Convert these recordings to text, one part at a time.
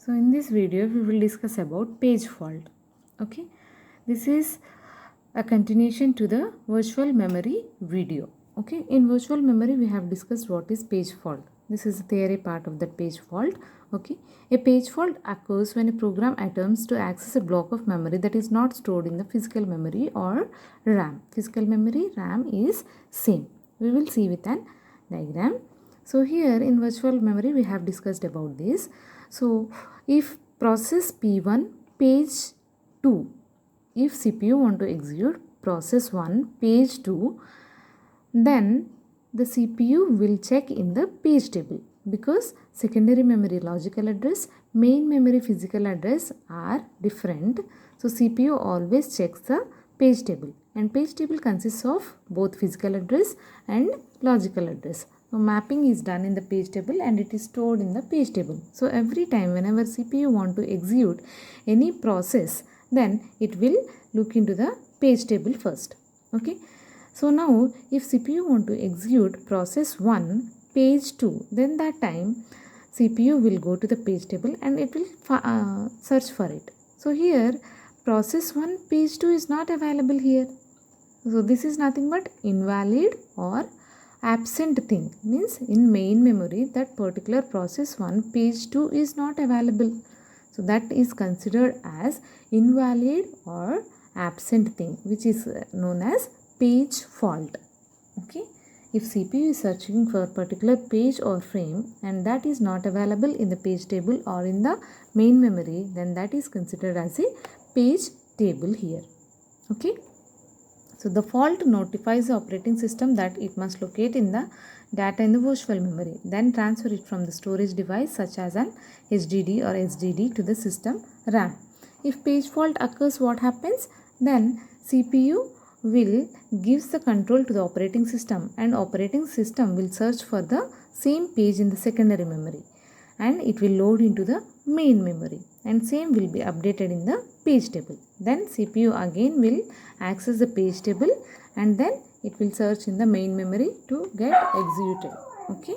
So in this video we will discuss about page fault. Okay, this is a continuation to the virtual memory video. Okay, in virtual memory we have discussed what is page fault. This is the theory part of the page fault. Okay, a page fault occurs when a program attempts to access a block of memory that is not stored in the physical memory or RAM. Physical memory, RAM is same. We will see with an diagram. So here in virtual memory we have discussed about this. So if process P1 page 2, if CPU want to execute process 1 page 2, then the CPU will check in the page table, because secondary memory logical address, main memory physical address are different. So CPU always checks the page table, and page table consists of both physical address and logical address. So mapping is done in the page table and it is stored in the page table. So every time whenever CPU want to execute any process, then it will look into the page table first. Okay. So now if CPU want to execute process 1 page 2, then that time CPU will go to the page table and it will search for it. So here process 1 page 2 is not available here. So this is nothing but invalid or absent thing, means in main memory that particular process 1 page 2 is not available. So that is considered as invalid or absent thing, which is known as page fault. Okay, if CPU is searching for a particular page or frame and that is not available in the page table or in the main memory, then that is considered as a page table here. Okay. So the fault notifies the operating system that it must locate in the data in the virtual memory, then transfer it from the storage device such as an HDD or SSD to the system RAM. If page fault occurs, what happens? Then CPU will gives the control to the operating system, and operating system will search for the same page in the secondary memory and it will load into the main memory, and same will be updated in the page table. Then CPU again will access the page table and then it will search in the main memory to get executed. Okay,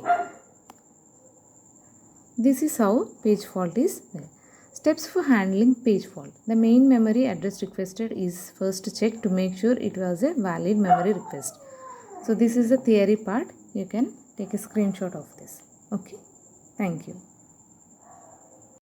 this is how page fault is there. Steps for handling page fault. The main memory address requested is first checked to make sure it was a valid memory request. So this is the theory part. You can take a screenshot of this. Okay, thank you.